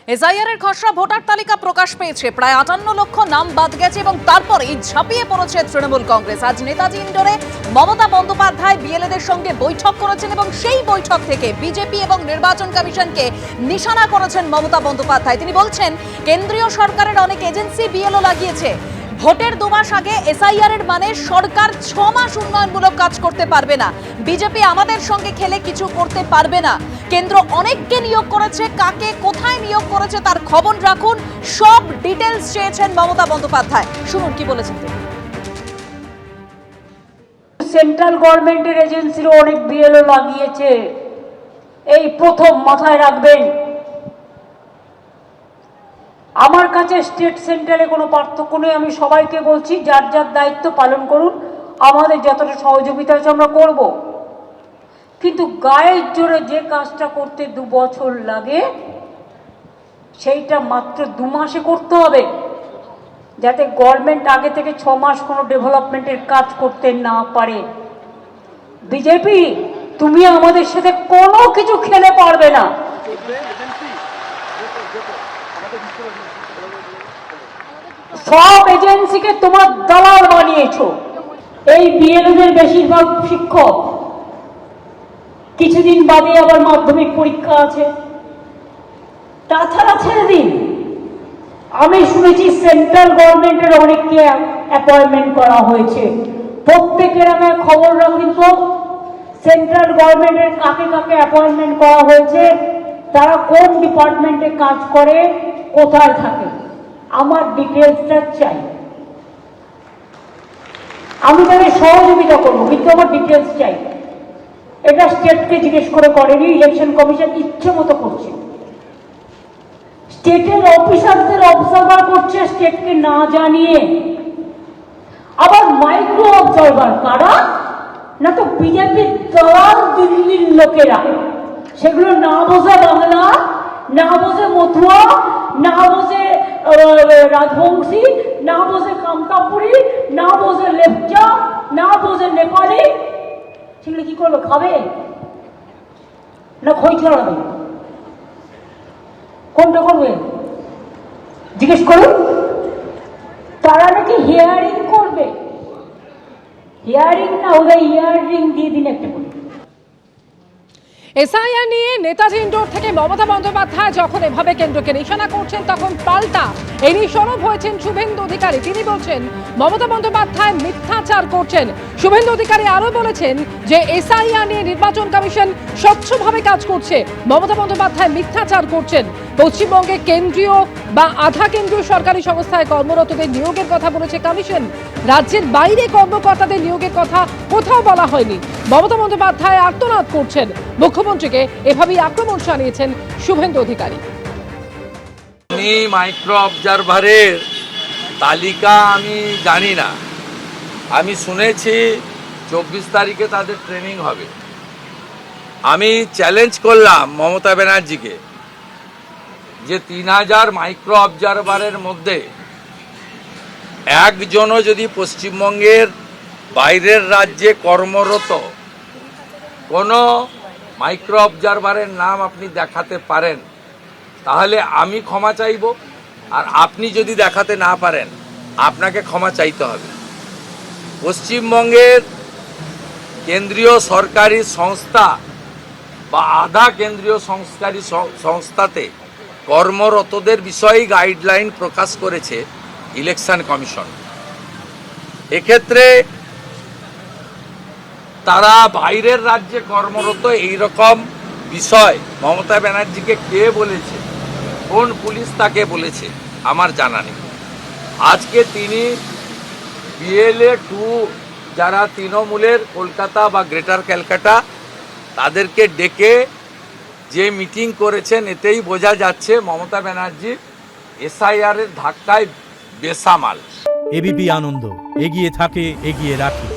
SIR এর খসড়া voter তালিকা প্রকাশ পেয়েছে। প্রায় 58 লক্ষ নাম বাদ গেছে এবং তারপরেই ঝাঁপিয়ে পড়েছে তৃণমূল কংগ্রেস। আজ নেতাজি ইন্ডোরে মমতা বন্দ্যোপাধ্যায় বিএলএদের সঙ্গে বৈঠক করেছেন এবং সেই বৈঠক থেকে বিজেপি এবং নির্বাচন কমিশনকে নিশানা করেছেন মমতা বন্দ্যোপাধ্যায়। তিনি বলছেন, কেন্দ্রীয় সরকারের অনেক এজেন্সি বিএলও লাগিয়েছে। ভোটের 2 মাস আগে এসআইআর এর মানে সরকার 6 মাস উন্নয়নমূলক কাজ করতে পারবে না। বিজেপি আমাদের সঙ্গে খেলে কিছু করতে পারবে না। কেন্দ্র অনেককে নিয়োগ করেছে, কাকে কোথায় নিয়োগ করেছে তার খবর রাখুন। সব ডিটেইলস চেয়েছেন মমতা বন্দ্যোপাধ্যায়। শুনুন কি বলেছেন তিনি। সেন্ট্রাল গভর্নমেন্টের এজেন্সিরও অনেক বিএলও লাগিয়েছে। এই প্রথম মাথায় রাখবেন, আমার কাছে স্টেট সেন্ট্রালে কোনো পার্থক্য নেই। আমি সবাইকে বলছি, যার যার দায়িত্ব পালন করুন, আমাদের যতটা সহযোগিতা আছে আমরা করব। কিন্তু গায়ের জোরে যে কাজটা করতে 2 বছর লাগে, সেইটা মাত্র 2 মাসে করতে হবে, যাতে গভর্নমেন্ট আগে থেকে 6 মাস কোনো ডেভেলপমেন্টের কাজ করতে না পারে। বিজেপি, তুমি আমাদের সাথে কোনো কিছু খেলে পারবে না। সব এজেন্সিকে তোমার দালাল বানিয়েছো। এই বিএলওদের বেশিরভাগ শিক্ষক, কিছুদিন বাদে আবার মাধ্যমিক পরীক্ষা আছে, তাছাড়া ছেড়ে দিন। আমি শুনেছি সেন্ট্রাল গভর্নমেন্টের অনেককে অ্যাপয়েন্টমেন্ট করা হয়েছে। প্রত্যেকের আগে খবর রাখুন তো, সেন্ট্রাল গভর্নমেন্টের কাকে কাকে অ্যাপয়েন্টমেন্ট করা হয়েছে, তারা কোন ডিপার্টমেন্টে কাজ করে, কোথায় থাকে, আমার ডিটেলসটা চাই। আমি তাদের সহযোগিতা করবো, কিন্তু আমার ডিটেলস চাই। এটা স্টেটকে জিজ্ঞেস করে করেনি, ইলেকশন কমিশন ইচ্ছে মতো করছে। স্টেটের অফিসারদের অবজারভার করছে স্টেটকে না জানিয়ে। আবার মাইক্রো অবজারভার কারা? না তো বিজেপির দলাল দিল্লির লোকেরা। সেগুলো না বোঝে বাংলা, না বোঝে মথুয়া, না বোঝে রাজবংশী, না বোঝে কামতাপুরি, না বোঝে লেপচা, না বোঝে নেপালি। সেগুলো কি করবে? খাবে না খই চড়াবে? কোনটা করবে জিজ্ঞেস করুন। তারা নাকি হিয়ারিং করবে। হিয়ারিং না হলে ইয়ারিং দিয়ে দিন একটা করে। এসআইআর নিয়ে নেতাজি ইন্ডোর থেকে মমতা বন্দ্যোপাধ্যায় যখন এভাবে কেন্দ্রকে নিশানা করছেন, তখন পাল্টা এনি সরব হয়েছেন শুভেন্দু অধিকারী। তিনি বলছেন, মমতা বন্দ্যোপাধ্যায় মিথ্যাচার করছেন। শুভেন্দু অধিকারী আরো বলেছেন যে এসআইআর নিয়ে নির্বাচন কমিশন স্বচ্ছভাবে কাজ করছে, মমতা বন্দ্যোপাধ্যায় মিথ্যাচার করছেন। পশ্চিমবঙ্গে কেন্দ্রীয় বা আধা কেন্দ্রীয় সরকারি সংস্থায় কর্মরতদের নিয়োগের কথা বলেছে কমিশন। রাজ্যের বাইরে কর্মকর্তাদের নিয়োগের কথা কোথাও বলা হয়নি। মমতা বন্দ্যোপাধ্যায় আর্তনাদ করছেন, মুখ্যমন্ত্রীকে এভাবেই আক্রমণ চালিয়েছেন শুভেন্দু অধিকারী। মাইক্রো অবজারভারের তালিকা আমি জানি না, আমি শুনেছি 24 তারিখে তাদের ট্রেনিং হবে। আমি চ্যালেঞ্জ করলাম মমতা ব্যানার্জিকে যে 3000 মাইক্রো অবজারভারের মধ্যে একজনও যদি পশ্চিমবঙ্গের বাইরের রাজ্যে কর্মরত কোনো মাইক্রো অবজারভারের নাম আপনি দেখাতে পারেন, তাহলে আমি ক্ষমা চাইব। আর আপনি যদি দেখাতে না পারেন, আপনাকে ক্ষমা চাইতে হবে। পশ্চিমবঙ্গের কেন্দ্রীয় সরকারি সংস্থা বা আধা কেন্দ্রীয় সরকারি সংস্থাতে কর্মরতদের বিষয়েই গাইডলাইন প্রকাশ করেছে ইলেকশন কমিশন। এক্ষেত্রে তারা বাইরের রাজ্যে কর্মরত এই রকম বিষয় মমতা ব্যানার্জিকে কে বলেছে, কোন পুলিশ তাকে বলেছে আমার জানা নেই। আজকে তিনি বিএলএ 2 যারা তৃণমূলের কলকাতা বা গ্রেটার ক্যালকাটা, তাদেরকে ডেকে যে মিটিং করেছেন, এতেই বোঝা যাচ্ছে মমতা ব্যানার্জি এসআইআর এর ধাক্কায় বেসামাল। এবিপি আনন্দ, এগিয়ে থাকে, এগিয়ে রাখে।